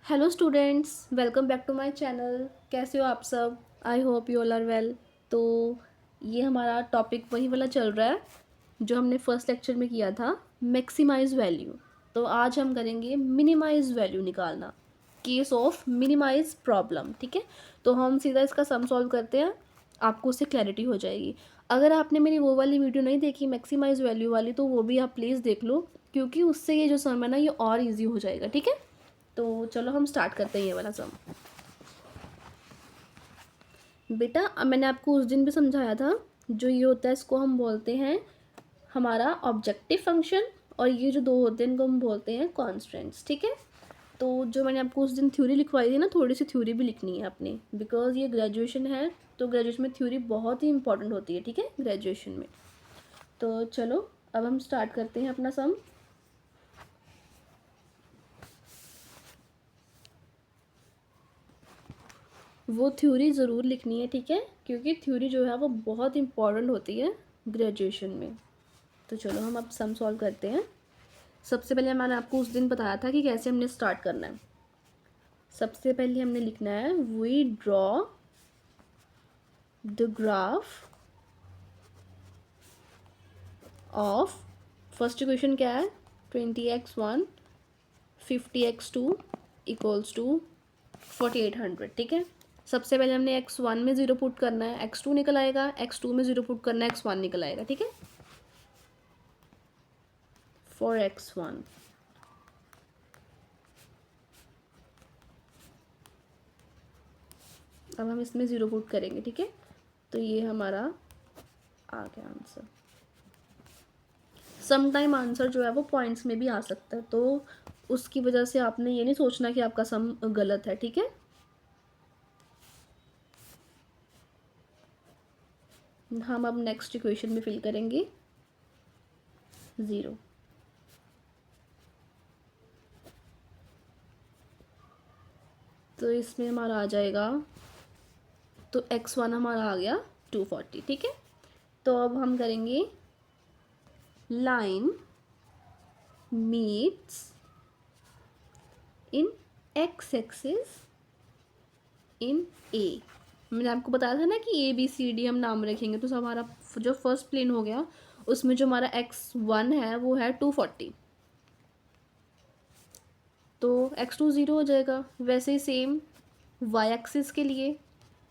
Hello students, welcome back to my channel. कैसे हो आप सब? I hope you all are well. तो ये हमारा टॉपिक वही वाला चल रहा है जो हमने फर्स्ट लेक्चर में किया था, मैक्सिमाइज वैल्यू। तो आज हम करेंगे मिनिमाइज वैल्यू निकालना, केस ऑफ मिनिमाइज प्रॉब्लम। ठीक है, तो हम सीधा इसका सम सॉल्व करते हैं, आपको उससे क्लैरिटी हो जाएगी। अगर आपने मेरी वो वाली वीडियो नहीं देखी मैक्सिमाइज वैल्यू वाली, तो वो भी आप प्लीज़ देख लो, क्योंकि उससे ये जो सम है ना, ये और ईजी हो जाएगा। ठीक है, तो चलो हम स्टार्ट करते हैं ये वाला सम। बेटा, अब मैंने आपको उस दिन भी समझाया था, जो ये होता है इसको हम बोलते हैं हमारा ऑब्जेक्टिव फंक्शन, और ये जो दो होते हैं इनको हम बोलते हैं कॉन्स्टेंट्स। ठीक है, तो जो मैंने आपको उस दिन थ्योरी लिखवाई थी ना, थोड़ी सी थ्योरी भी लिखनी है अपनी, बिकॉज ये ग्रेजुएशन है, तो ग्रेजुएशन में थ्योरी बहुत ही इंपॉर्टेंट होती है। ठीक है, ग्रेजुएशन में। तो चलो अब हम स्टार्ट करते हैं अपना सम। वो थ्योरी ज़रूर लिखनी है, ठीक है, क्योंकि थ्योरी जो है वो बहुत इंपॉर्टेंट होती है ग्रेजुएशन में। तो चलो हम अब सम सॉल्व करते हैं। सबसे पहले मैंने आपको उस दिन बताया था कि कैसे हमने स्टार्ट करना है। सबसे पहले हमने लिखना है we draw the graph of, first equation क्या है, 20x1 50x2 इक्वल्स टू 4800। ठीक है, सबसे पहले हमने x1 में ज़ीरो पुट करना है, x2 निकल आएगा, x2 में ज़ीरो पुट करना है, x1 निकल आएगा। ठीक है, फॉर x1 अब हम इसमें ज़ीरो पुट करेंगे। ठीक है, तो ये हमारा आ गया आंसर। सम टाइम आंसर जो है वो पॉइंट्स में भी आ सकता है, तो उसकी वजह से आपने ये नहीं सोचना कि आपका सम गलत है। ठीक है, हम अब नेक्स्ट इक्वेशन में फिल करेंगे 0। तो इसमें हमारा आ जाएगा, तो x1 हमारा आ गया 240। ठीक है, तो अब हम करेंगे line meets in x axis in A. मैंने आपको बताया था ना कि ABCD हम नाम रखेंगे, तो हमारा जो फर्स्ट प्लेन हो गया उसमें जो हमारा x1 है वो है 240, तो x2 ज़ीरो हो जाएगा। वैसे ही सेम y एक्सिस के लिए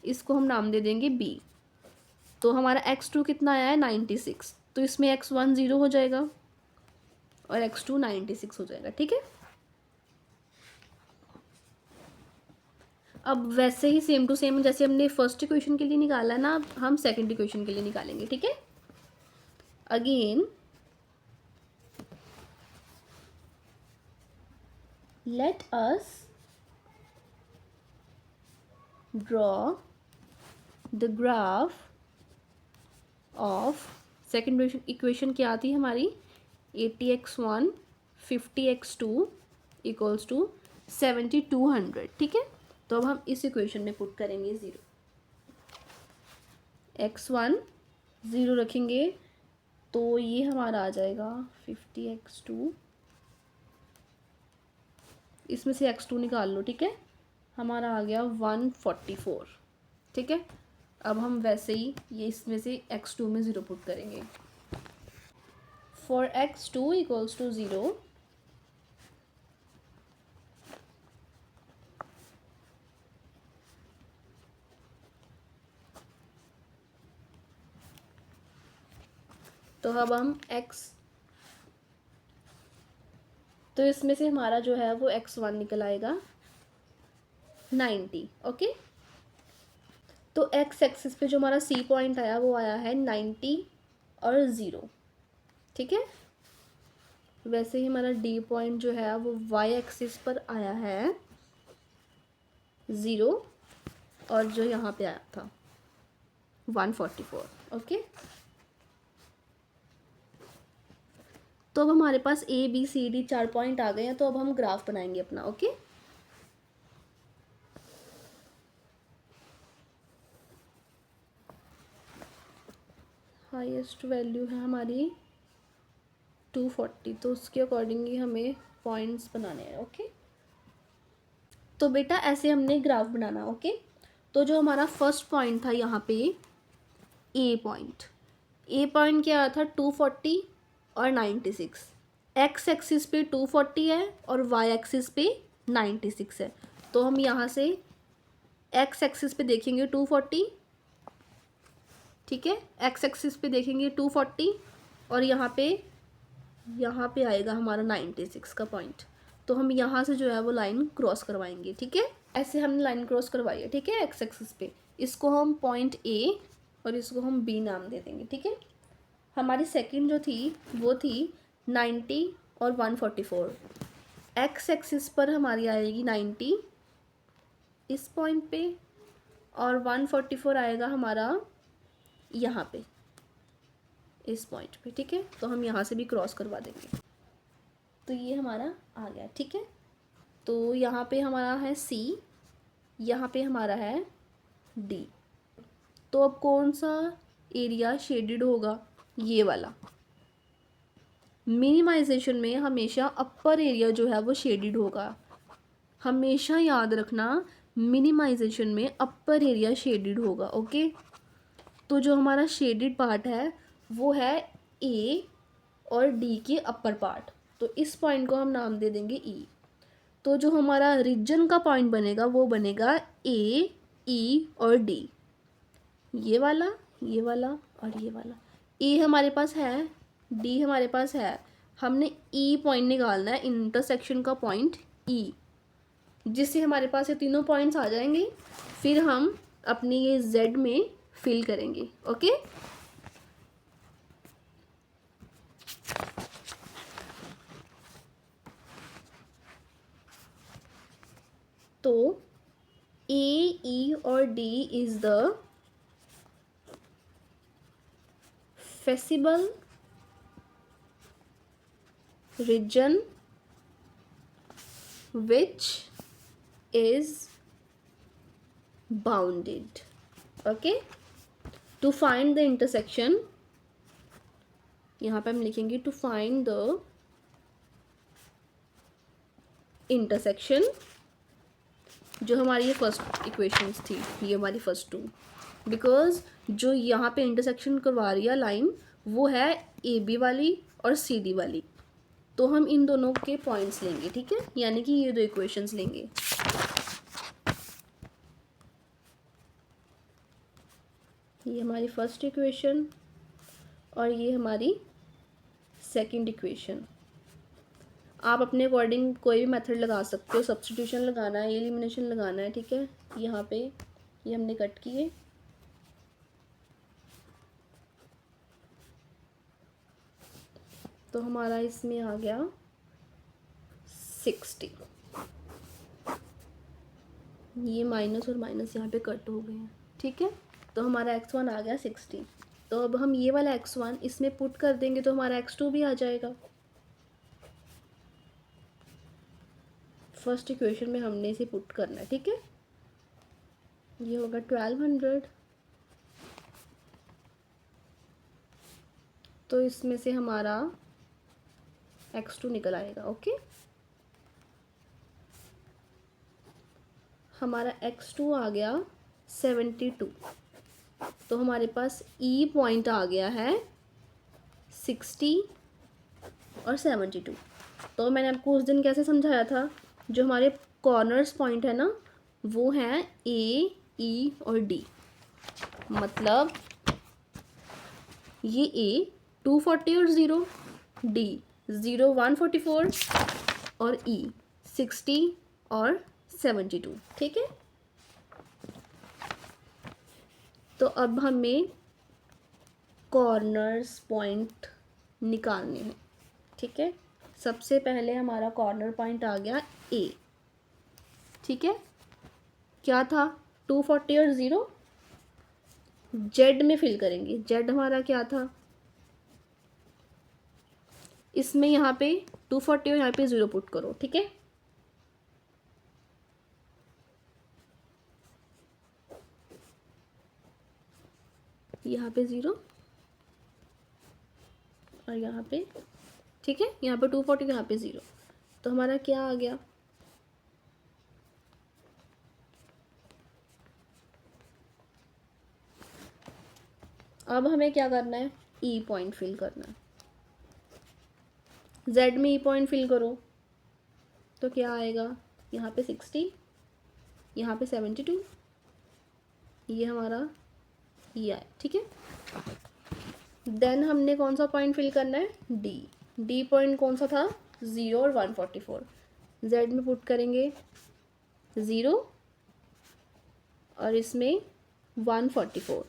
इसको हम नाम दे देंगे B। तो हमारा x2 कितना आया है 96, तो इसमें x1 ज़ीरो हो जाएगा और x2 96 हो जाएगा। ठीक है, अब वैसे ही सेम टू सेम जैसे हमने फर्स्ट इक्वेशन के लिए निकाला ना, हम सेकंड इक्वेशन के लिए निकालेंगे। ठीक है, again let us draw the graph of, second equation क्या आती है हमारी, 80x1 50x2 इक्वल्स टू 7200। ठीक है, तो अब हम इस इक्वेशन में पुट करेंगे 0, x1 ज़ीरो रखेंगे, तो ये हमारा आ जाएगा 50x2, इसमें से x2 निकाल लो। ठीक है, हमारा आ गया 144। ठीक है, अब हम वैसे ही ये इसमें से x2 में ज़ीरो पुट करेंगे। फॉर x2 इक्वल्स टू 0, तो अब हम x, तो इसमें से हमारा जो है वो x1 निकल आएगा 90। ओके, तो x एक्सिस पे जो हमारा C पॉइंट आया वो आया है 90 और 0। ठीक है, वैसे ही हमारा D पॉइंट जो है वो y एक्सिस पर आया है 0, और जो यहाँ पे आया था 144। ओके, तो अब हमारे पास ABCD 4 पॉइंट आ गए हैं, तो अब हम ग्राफ बनाएंगे अपना। ओके, हाईएस्ट वैल्यू है हमारी 240, तो उसके अकॉर्डिंगली हमें पॉइंट्स बनाने हैं। ओके, तो बेटा ऐसे हमने ग्राफ बनाना, ओके। तो जो हमारा फर्स्ट पॉइंट था यहाँ पे ए पॉइंट क्या था 240 और 96। एक्स एक्सिस पे 240 है और वाई एक्सिस पे 96 है। तो हम यहाँ से एक्स एक्सिस पे देखेंगे 240, ठीक है, एक्स एक्सिस पे देखेंगे 240 और यहाँ पे आएगा हमारा 96 का पॉइंट। तो हम यहाँ से जो है वो लाइन क्रॉस करवाएंगे, ठीक है। ऐसे हमने लाइन क्रॉस करवाई है, ठीक है, एक्स एक्सिस पे। इसको हम पॉइंट ए और इसको हम बी नाम दे देंगे, ठीक है। हमारी सेकंड जो थी वो थी 90 और 144। एक्स एक्सिस पर हमारी आएगी 90 इस पॉइंट पे और 144 आएगा हमारा यहाँ पे इस पॉइंट पे, ठीक है। तो हम यहाँ से भी क्रॉस करवा देंगे। तो ये हमारा आ गया, ठीक है। तो यहाँ पे हमारा है सी, यहाँ पे हमारा है डी। तो अब कौन सा एरिया शेडेड होगा? ये वाला। मिनिमाइजेशन में हमेशा अपर एरिया जो है वो शेडेड होगा। हमेशा याद रखना, मिनिमाइजेशन में अपर एरिया शेडेड होगा, ओके। तो जो हमारा शेडेड पार्ट है वो है ए और डी के अपर पार्ट। तो इस पॉइंट को हम नाम दे देंगे ई। तो जो हमारा रीजन का पॉइंट बनेगा वो बनेगा ए, ई और डी। ये वाला और ये वाला। ए हमारे पास है, डी हमारे पास है। हमने ई पॉइंट निकालना है, इंटरसेक्शन का पॉइंट ई, जिससे हमारे पास ये तीनों पॉइंट्स आ जाएंगे। फिर हम अपनी ये जेड में फिल करेंगे, ओके। तो ए, ई और D is the feasible region which is bounded, okay। to find the intersection, यहाँ पे हम लिखेंगे to find the intersection। जो हमारी ये फर्स्ट इक्वेशंस थी, ये हमारी फर्स्ट टू, बिकॉज जो यहाँ पे इंटरसेक्शन करवा रही है लाइन वो है ए बी वाली और सी डी वाली। तो हम इन दोनों के पॉइंट्स लेंगे, ठीक है, यानी कि ये दो इक्वेशंस लेंगे। ये हमारी फर्स्ट इक्वेशन और ये हमारी सेकंड इक्वेशन। आप अपने अकॉर्डिंग कोई भी मेथड लगा सकते हो, सब्स्टिट्यूशन लगाना है, एलिमिनेशन लगाना है, ठीक है। यहाँ पे ये हमने कट किए। तो हमारा इसमें आ गया 60। ये माइनस और माइनस यहाँ पे कट हो गए हैं, ठीक है। तो हमारा x1 आ गया 60। तो अब हम ये वाला x1 इसमें पुट कर देंगे तो हमारा x2 भी आ जाएगा। फर्स्ट इक्वेशन में हमने इसे पुट करना है, ठीक है। ये होगा 1200। तो इसमें से हमारा x2 निकल आएगा, ओके। हमारा x2 आ गया 72। तो हमारे पास ई पॉइंट आ गया है 60 और 72। तो मैंने आपको उस दिन कैसे समझाया था, जो हमारे कॉर्नर्स पॉइंट है ना वो हैं ए, ई और डी। मतलब ये ए 240 और 0, डी 0 144 और ई 60 और 72, ठीक है। तो अब हमें कॉर्नर्स पॉइंट निकालने हैं, ठीक है। सबसे पहले हमारा कॉर्नर पॉइंट आ गया ए, ठीक है। क्या था 240 और 0, जेड में फिल करेंगे। जेड हमारा क्या था, इसमें यहाँ पे 240 और यहाँ पे 0 पुट करो, ठीक है। यहाँ पे 0 और यहाँ पे, ठीक है, यहाँ पे 240 यहाँ पे 0। तो हमारा क्या आ गया अब हमें क्या करना है, ई पॉइंट फिल करना है। जेड में ई पॉइंट फिल करो तो क्या आएगा, यहाँ पे 60, यहाँ पे 72, ये हमारा ये आए, ठीक है। देन हमने कौन सा पॉइंट फिल करना है, डी। डी पॉइंट कौन सा था, 0 और 144। जेड में पुट करेंगे 0 और इसमें 144,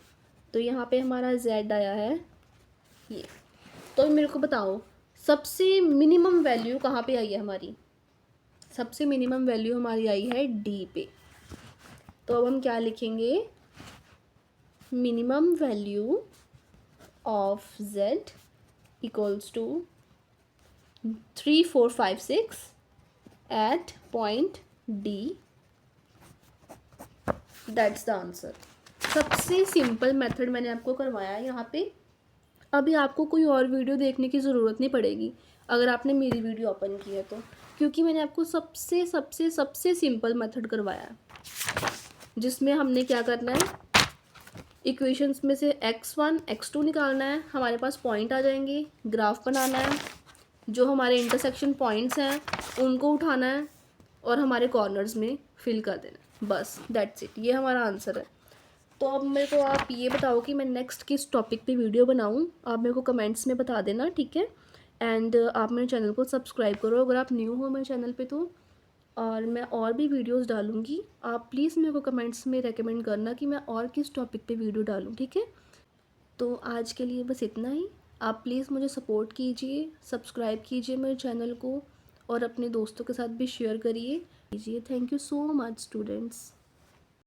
तो यहाँ पे हमारा जेड आया है ये। तो मेरे को बताओ सबसे मिनिमम वैल्यू कहाँ पे आई है हमारी, सबसे मिनिमम वैल्यू हमारी आई है डी पे। तो अब हम क्या लिखेंगे, minimum value of z equals to 3, 4, 5, 6 at point D। That's the answer. सबसे सिंपल मेथड मैंने आपको करवाया है यहाँ पे। अभी आपको कोई और वीडियो देखने की ज़रूरत नहीं पड़ेगी अगर आपने मेरी वीडियो ओपन की है तो, क्योंकि मैंने आपको सबसे सबसे सबसे सिंपल मेथड करवाया है, जिसमें हमने क्या करना है, इक्वेशंस में से x1 x2 निकालना है, हमारे पास पॉइंट आ जाएंगे, ग्राफ बनाना है, जो हमारे इंटरसेक्शन पॉइंट्स हैं उनको उठाना है और हमारे कॉर्नर्स में फिल कर देना, बस दैट्स इट, ये हमारा आंसर है। तो अब मेरे को आप ये बताओ कि मैं नेक्स्ट किस टॉपिक पे वीडियो बनाऊँ, आप मेरे को कमेंट्स में बता देना, ठीक है। एंड आप मेरे चैनल को सब्सक्राइब करो अगर आप न्यू हो मेरे चैनल पे तो, और मैं और भी वीडियोस डालूँगी। आप प्लीज़ मेरे को कमेंट्स में रेकमेंड करना कि मैं और किस टॉपिक पे वीडियो डालूँ, ठीक है। तो आज के लिए बस इतना ही। आप प्लीज़ मुझे सपोर्ट कीजिए, सब्सक्राइब कीजिए मेरे चैनल को और अपने दोस्तों के साथ भी शेयर करिए। Thank you so much students.